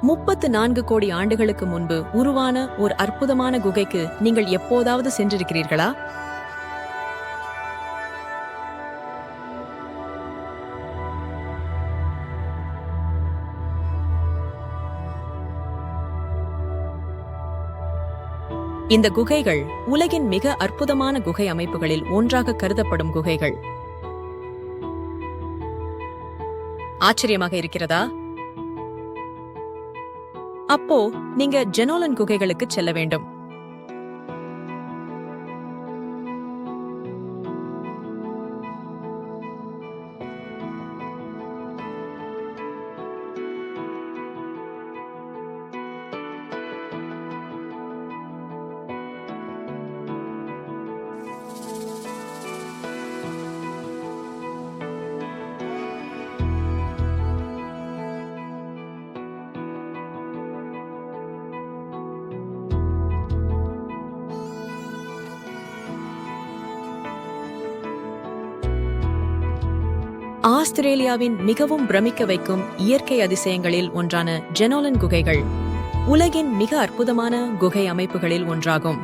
34 கோடி ஆண்டுகளுக்கு முன்பு உருவான ஒரு அற்புதமான குகைக்கு நீங்கள் எப்போதாவது சென்றிருக்கிறீர்களா? இந்த குகைகள் உலகின் மிக அற்புதமான குகை அமைப்புகளில் ஒன்றாக கருதப்படும் குகைகள். ஆச்சரியமாக இருக்கிறதா? அப்போ நீங்க ஜெனோலன் குகைகளுக்கு செல்ல வேண்டும். ஆஸ்திரேலியாவின் மிகவும் பிரமிக்க வைக்கும் இயற்கை அதிசயங்களில் ஒன்றான ஜெனோலன் குகைகள் உலகின் மிக அற்புதமான குகை அமைப்புகளில் ஒன்றாகும்.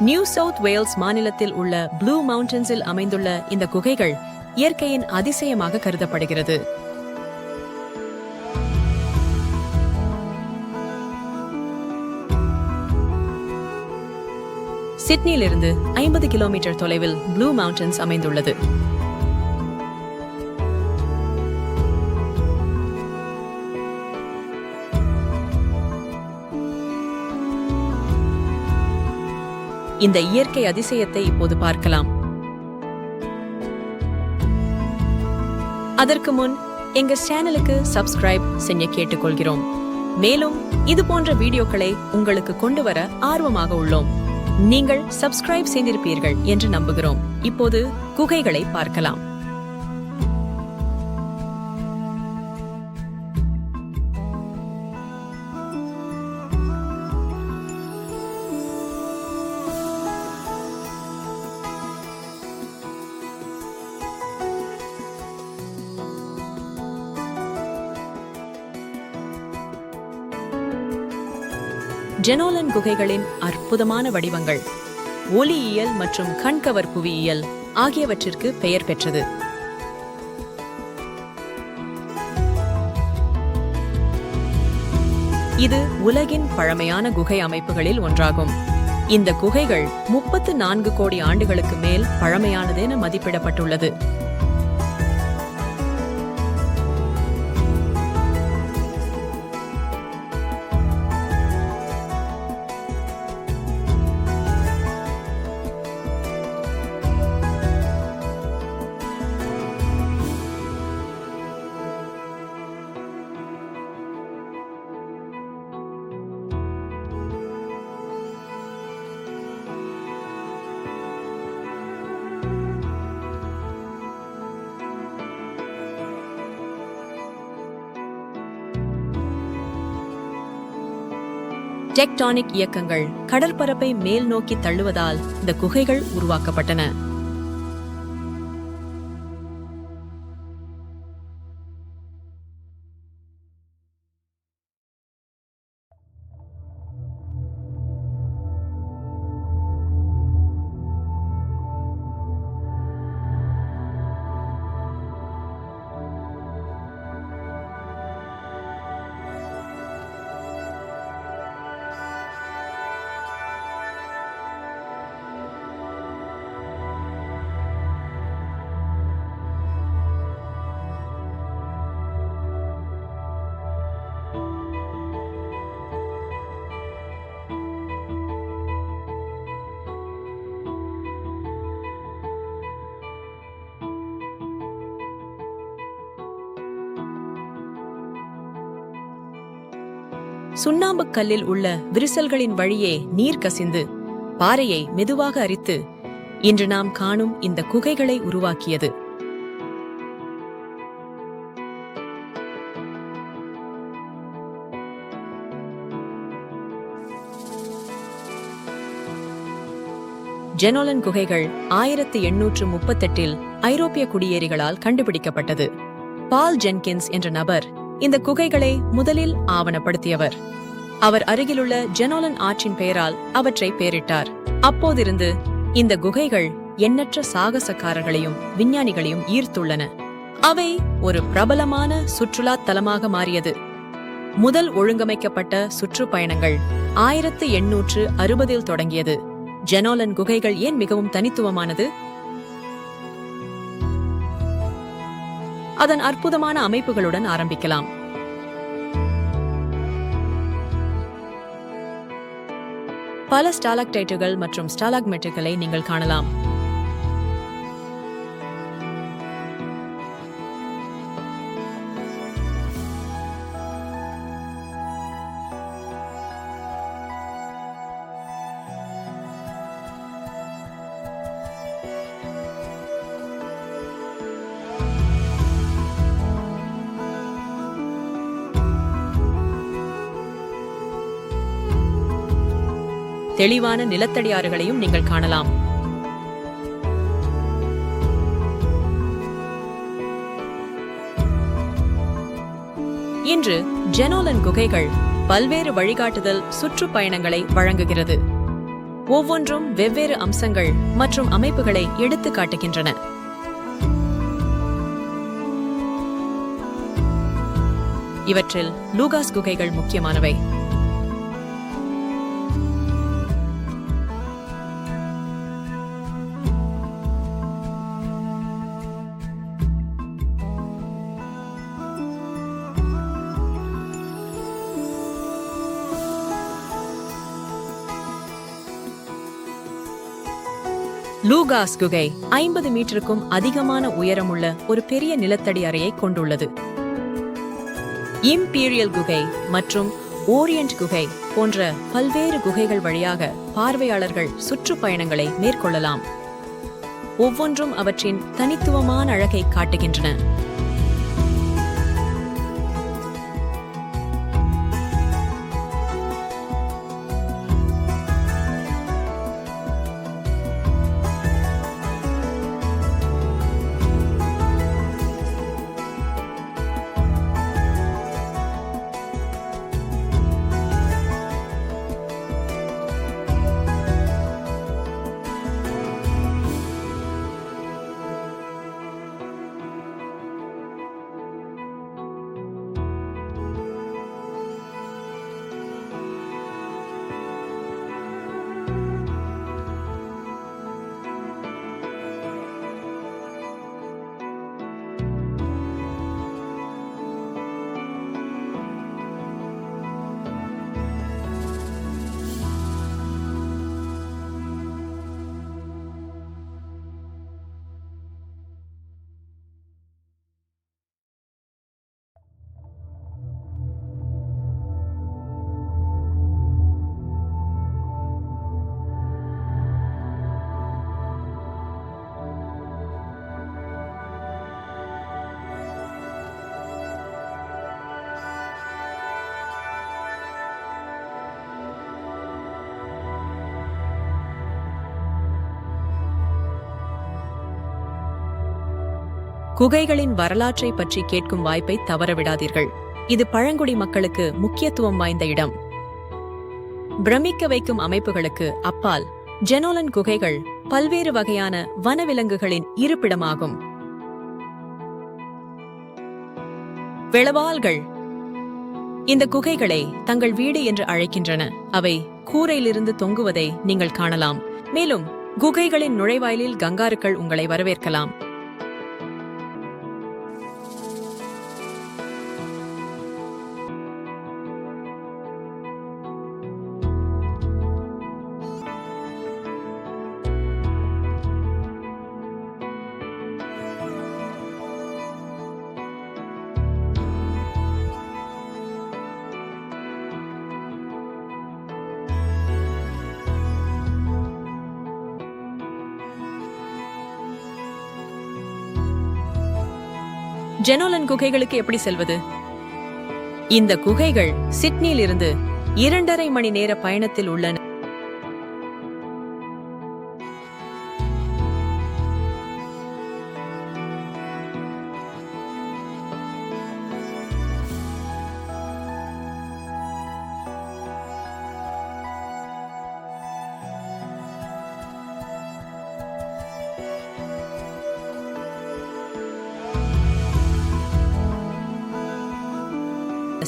நியூ சவுத் வேல்ஸ் மாநிலத்தில் உள்ள ப்ளூ மவுண்டன்ஸில் அமைந்துள்ள இந்த குகைகள் இயற்கையின் அதிசயமாக கருதப்படுகிறது. சிட்னியிலிருந்து 50 கிலோமீட்டர் தொலைவில் ப்ளூ மவுண்டன்ஸ் அமைந்துள்ளது. இந்த இயற்கை அதிசயத்தை இப்போது பார்க்கலாம். அதற்கு முன் எங்க சேனலுக்கு சப்ஸ்கிரைப் செய்ய கேட்டுக்கொள்கிறோம். மேலும் இது போன்ற வீடியோக்களை உங்களுக்கு கொண்டு வர ஆர்வமாக உள்ளோம். நீங்கள் சப்ஸ்கிரைப் செய்திருப்பீர்கள் என்று நம்புகிறோம். இப்போது குகைகளை பார்க்கலாம். ஜெனோலன் குகைகளின் அற்புதமான வடிவங்கள் ஒளியியல் மற்றும் கண்கவர் புவியியல் ஆகியவற்றிற்கு பெயர் பெற்றது. இது உலகின் பழமையான குகை அமைப்புகளில் ஒன்றாகும். இந்த குகைகள் 34 கோடி ஆண்டுகளுக்கு மேல் பழமையானதென மதிப்பிடப்பட்டுள்ளது. டெக்டானிக் இயக்கங்கள் கடற்பரப்பை மேல் நோக்கி தள்ளுவதால் இந்த குகைகள் உருவாக்கப்பட்டன. சுண்ணாம்புக் கல்லில் உள்ள விரிசல்களின் வழியே நீர் கசிந்து பாறையை மெதுவாக அரித்து இன்று நாம் காணும் இந்த குகைகளை உருவாக்கியது. ஜெனோலன் குகைகள் 1838 ஐரோப்பிய குடியேறிகளால் கண்டுபிடிக்கப்பட்டது. பால் ஜென்கின்ஸ் என்ற நபர் இந்த குகைகளை முதலில் ஆவணப்படுத்தியவர். அவர் அருகிலுள்ள ஜெனோலன் ஆற்றின் பெயரால் அவற்றை பெயரிட்டார். அப்போதிருந்து இந்த குகைகள் எண்ணற்ற சாகசக்காரர்களையும் விஞ்ஞானிகளையும் ஈர்த்துள்ளன. அவை ஒரு பிரபலமான சுற்றுலா தலமாக மாறியது. முதல் ஒழுங்கமைக்கப்பட்ட சுற்றுப்பயணங்கள் 1860 தொடங்கியது. ஜெனோலன் குகைகள் ஏன் மிகவும் தனித்துவமானது? அதன் அற்புதமான அமைப்புகளுடன் ஆரம்பிக்கலாம். பல ஸ்டாலக்டைட்டுகள் மற்றும் ஸ்டாலாக்மைட்டுகளை நீங்கள் காணலாம். தெளிவான நிலத்தடி ஆறுகளையும் நீங்கள் காணலாம். இன்று ஜெனோலன் குகைகள் பல்வேறு வழிகாட்டுதல் சுற்றுப்பயணங்களை வழங்குகிறது. ஒவ்வொன்றும் வெவ்வேறு அம்சங்கள் மற்றும் அமைப்புகளை எடுத்து காட்டுகின்றன. இவற்றில் லூகாஸ் குகைகள் முக்கியமானவை. லூகாஸ் குகை 50 மீட்டருக்கும் அதிகமான உயரமுள்ள ஒரு பெரிய நிலத்தடி அறையை கொண்டுள்ளது. இம்பீரியல் குகை மற்றும் ஓரியன்ட் குகை போன்ற பல்வேறு குகைகள் வழியாக பார்வையாளர்கள் சுற்றுப்பயணங்களை மேற்கொள்ளலாம். ஒவ்வொன்றும் அவற்றின் தனித்துவமான அழகை காட்டுகின்றன. குகைகளின் வரலாற்றை பற்றி கேட்கும் வாய்ப்பை தவறவிடாதீர்கள். இது பழங்குடி மக்களுக்கு முக்கியத்துவம் வாய்ந்த இடம். பிரமிக்க வைக்கும் அமைப்புகளுக்கு அப்பால் ஜெனோலன் குகைகள் பல்வேறு வகையான வனவிலங்குகளின் இருப்பிடமாகும். வெளவால்கள் இந்த குகைகளை தங்கள் வீடு என்று அழைக்கின்றன. அவை கூரையிலிருந்து தொங்குவதை நீங்கள் காணலாம். மேலும் குகைகளின் நுழைவாயிலில் கங்காருக்கள் உங்களை வரவேற்கலாம். ஜெனோலன் குகைகளுக்கு எப்படி செல்வது? இந்த குகைகள் சிட்னியில் இருந்து 2.5 மணி நேர பயணத்தில் உள்ளன.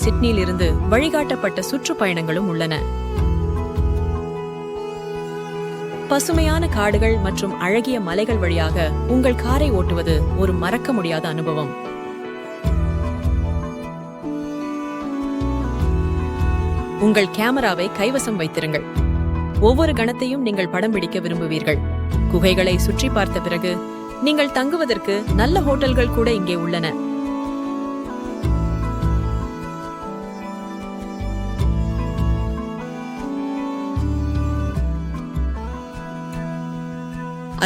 சிட்னியில் இருந்து வழிகாட்டப்பட்ட சுற்றுப்பயணங்களும் உள்ளன. பசுமையான காடுகள் மற்றும் அழகிய மலைகள் வழியாக உங்கள் காரை ஓட்டுவது ஒரு மறக்க முடியாத அனுபவம். உங்கள் கேமராவை கைவசம் வைத்திருங்கள். ஒவ்வொரு கணத்தையும் நீங்கள் படம் பிடிக்க விரும்புவீர்கள். குகைகளை சுற்றி பார்த்த பிறகு நீங்கள் தங்குவதற்கு நல்ல ஹோட்டல்கள் கூட இங்கே உள்ளன.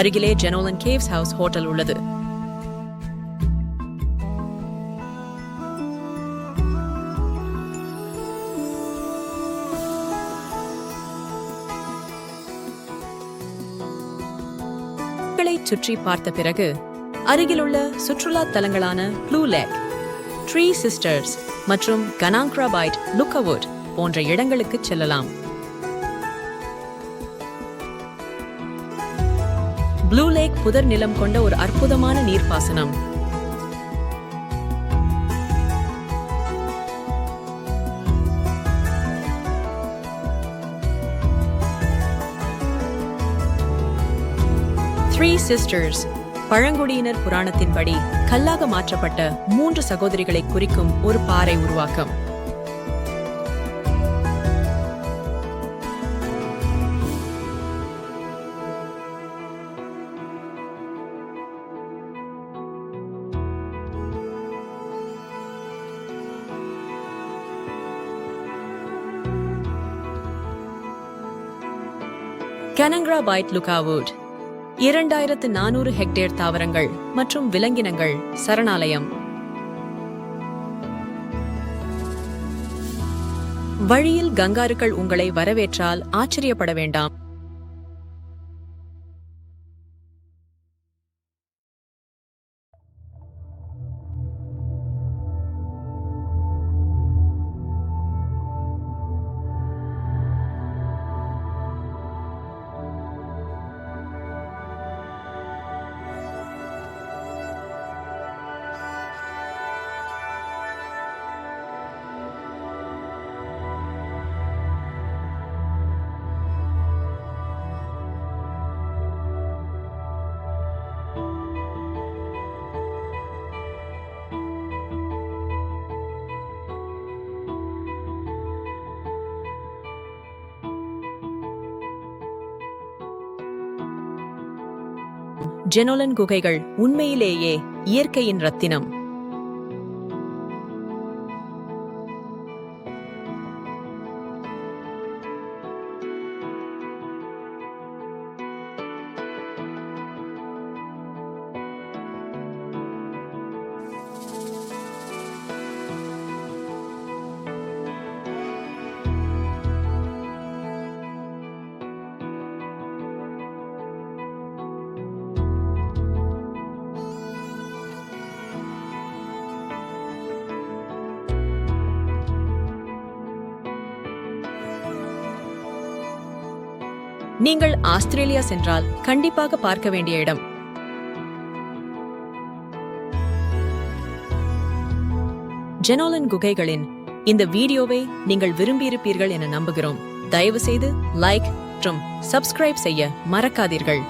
அருகிலே ஜெனோலன் கேவ்ஸ் ஹவுஸ் ஹோட்டல் உள்ளது. சுற்றி பார்த்த பிறகு அருகிலுள்ள சுற்றுலா தலங்களான ப்ளூ லேக், த்ரீ சிஸ்டர்ஸ் மற்றும் கனாங்க்ரா பைட் லுக்கவுட் போன்ற இடங்களுக்கு செல்லலாம். ப்ளூ லேக் புதர் நிலம் கொண்ட ஒரு அற்புதமான நீர்ப்பாசனம். த்ரீ சிஸ்டர்ஸ் பழங்குடியினர் புராணத்தின்படி கல்லாக மாற்றப்பட்ட 3 சகோதரிகளை குறிக்கும் ஒரு பாறை உருவாக்கம். கனாங்க்ரா பைட் லுக்காவுட் 2400 ஹெக்டேர் தாவரங்கள் மற்றும் விலங்கினங்கள் சரணாலயம். வழியில் கங்காருக்கள் உங்களை வரவேற்றால் ஆச்சரியப்பட வேண்டாம். ஜெனோலன் குகைகள் உண்மையிலேயே இயற்கையின் ரத்தினம். நீங்கள் ஆஸ்திரேலியா சென்றால் கண்டிப்பாக பார்க்க வேண்டிய இடம். ஜெனோலன் குகைகளின் இந்த வீடியோவை நீங்கள் விரும்பியிருப்பீர்கள் என நம்புகிறோம். தயவு செய்து லைக் மற்றும் சப்ஸ்கிரைப் செய்ய மறக்காதீர்கள்.